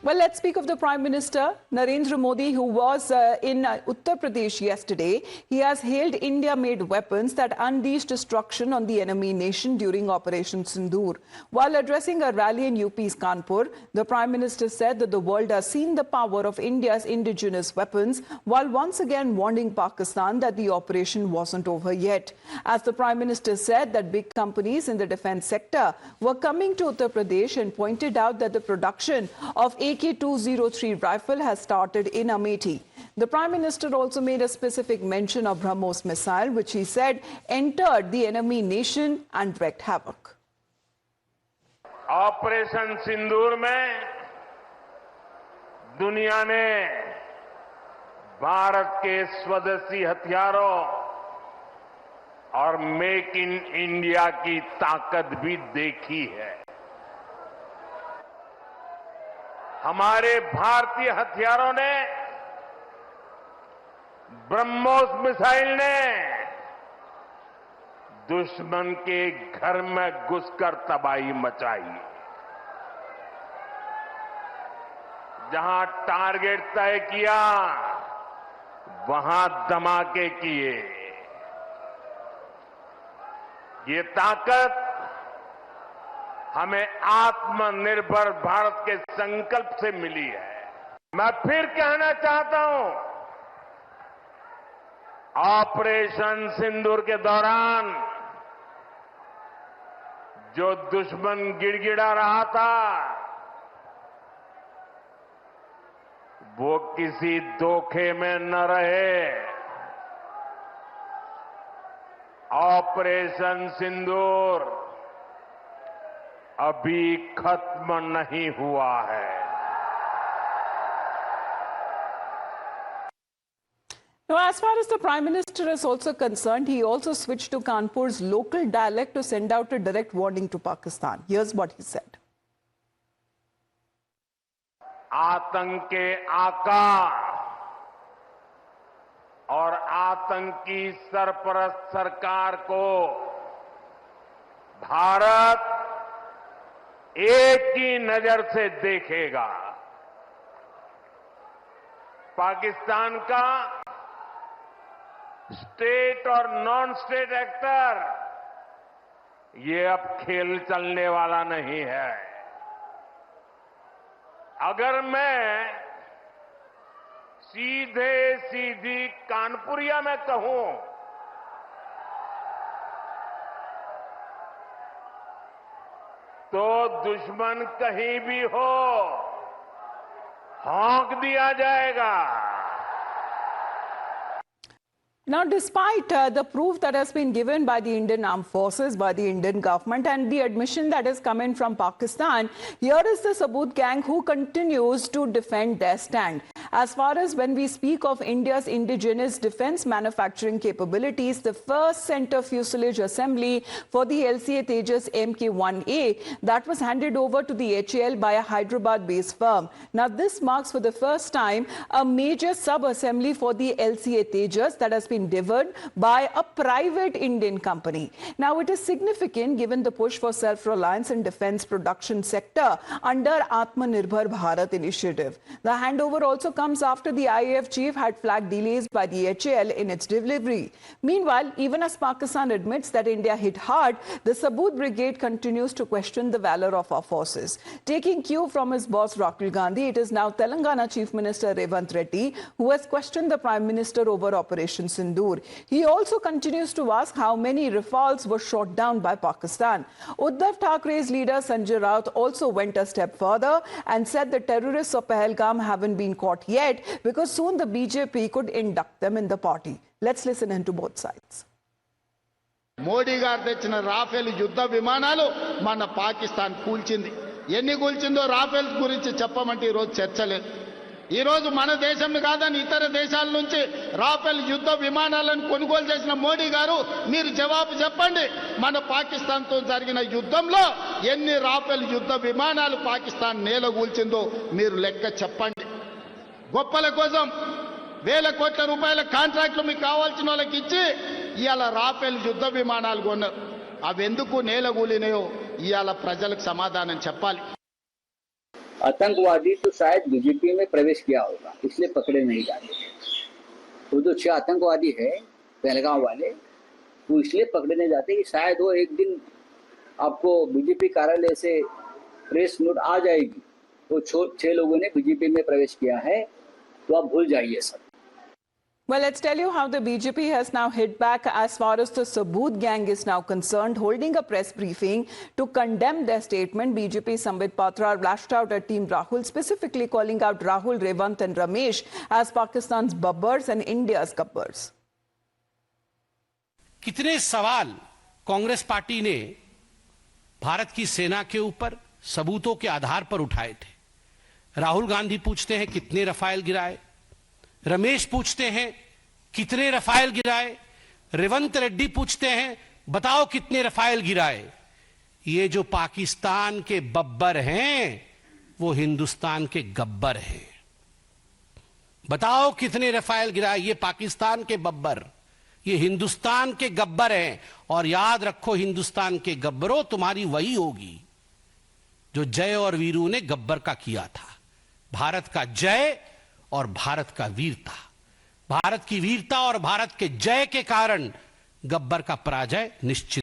Well, let's speak of the Prime Minister, Narendra Modi, who was in Uttar Pradesh yesterday. He has hailed India-made weapons that unleashed destruction on the enemy nation during Operation Sindoor. While addressing a rally in UP's Kanpur, the Prime Minister said that the world has seen the power of India's indigenous weapons, while once again warning Pakistan that the operation wasn't over yet. As the Prime Minister said that big companies in the defense sector were coming to Uttar Pradesh and pointed out that the production of AK-203 rifle has started in Amethi. The Prime Minister also made a specific mention of BrahMos missile, which he said entered the enemy nation and wreaked havoc. Operation Sindoor में दुनिया ने भारत के स्वदेशी हथियारों और make in India की ताकत भी देखी है। हमारे भारतीय हथियारों ने, ब्रह्मोस मिसाइल ने दुश्मन के घर में घुसकर तबाही मचाई। जहां टारगेट तय किया, वहां धमाके किए। ये ताकत हमें आत्मनिर्भर भारत के संकल्प से मिली है। मैं फिर कहना चाहता हूं, ऑपरेशन सिंदूर के दौरान जो दुश्मन गिड़गिड़ा रहा था, वो किसी धोखे में न रहे। ऑपरेशन सिंदूर अभी खत्म नहीं हुआ है। Now, as far as the Prime Minister is also concerned, he also switched to Kanpur's local dialect to send out a direct warning to Pakistan. Here's what he said. आतंक के आका और आतंकी सरपरस्त सरकार को भारत एक ही नजर से देखेगा। पाकिस्तान का स्टेट और नॉन स्टेट एक्टर ये अब खेल चलने वाला नहीं है। अगर मैं सीधे सीधी कानपुरिया में कहूं, तो दुश्मन कहीं भी हो, हौंक दिया जाएगा। Now, despite the proof that has been given by the Indian Armed Forces, by the Indian government, and the admission that is coming from Pakistan, here is the Saboot gang who continues to defend their stand. As far as when we speak of India's indigenous defense manufacturing capabilities, the first center fuselage assembly for the LCA Tejas Mk1A that was handed over to the HAL by a Hyderabad-based firm. Now, this marks for the first time a major sub-assembly for the LCA Tejas that has been delivered by a private Indian company. Now, it is significant given the push for self-reliance in defense production sector under Atmanirbhar Bharat initiative. The handover also comes after the IAF chief had flagged delays by the HAL in its delivery. Meanwhile, even as Pakistan admits that India hit hard, the Saboot Brigade continues to question the valor of our forces. Taking cue from his boss Rahul Gandhi, it is now Telangana Chief Minister Revanth Reddy who has questioned the Prime Minister over Operation Sindoor. He also continues to ask how many Rafales were shot down by Pakistan. Uddhav Thackeray's leader Sanjay Raut also went a step further and said the terrorists of Pahalgam haven't been caught yet because soon the BJP could induct them in the party. Let's listen into both sides. Modi గారు తెచ్చిన Rafale యుద్ధ విమానాలు మన పాకిస్తాన్ కూల్చింది. ఎన్ని కూల్చిందో Rafale గురించి చెప్పమంటే ఈ రోజు చర్చలేదు. ఈ రోజు మన దేశం కాదని ఇతర దేశాల నుంచి రాఫెల్ యుద్ధ విమానాలను కొనుగోలు చేసిన మోడీ గారు మీరు జవాబు చెప్పండి. మన పాకిస్తాన్ తో జరిగిన యుద్ధంలో ఎన్ని రాఫెల్ యుద్ధ విమానాలు పాకిస్తాన్ నేలగూల్చిందో మీరు లెక్క చెప్పండి. గొప్పల కోసం వేల కోట్ల రూపాయల కాంట్రాక్టులు మీకు కావాల్సిన వాళ్ళకి ఇచ్చి ఇవాళ రాఫెల్ యుద్ధ విమానాలు కొన్నారు. అవెందుకు నేలగూలినాయో ఇవాళ ప్రజలకు సమాధానం చెప్పాలి. आतंकवादी तो शायद बीजेपी में प्रवेश किया होगा, इसलिए पकड़े नहीं जाते। वो जो 6 आतंकवादी है पहलगांव वाले, वो इसलिए पकड़े नहीं जाते कि शायद वो एक दिन आपको बीजेपी कार्यालय से प्रेस नोट आ जाएगी, वो 6 लोगों ने बीजेपी में प्रवेश किया है, तो आप भूल जाइए सब। Well, let's tell you how the BJP has now hit back as far as the Saboot gang is now concerned, holding a press briefing to condemn their statement. BJP Sambit Patra lashed out at Team Rahul, specifically calling out Rahul, Revant and Ramesh as Pakistan's babbars and India's gabbars. कितने सवाल Congress party ने भारत की सेना के ऊपर सबूतों के आधार पर उठाए थे। राहुल गांधी पूछते हैं कितने रफाल गिराए, रमेश पूछते हैं कितने रफाल गिराए, रेवंत रेड्डी पूछते हैं बताओ कितने रफाल गिराए। ये जो पाकिस्तान के बब्बर हैं वो हिंदुस्तान के गब्बर हैं। बताओ कितने रफाल गिराए, ये पाकिस्तान के बब्बर, ये हिंदुस्तान के गब्बर हैं। और याद रखो हिंदुस्तान के गब्बरों, तुम्हारी वही होगी जो जय और वीरू ने गब्बर का किया था। भारत का जय और भारत का वीरता, भारत की वीरता और भारत के जय के कारण गब्बर का पराजय निश्चित।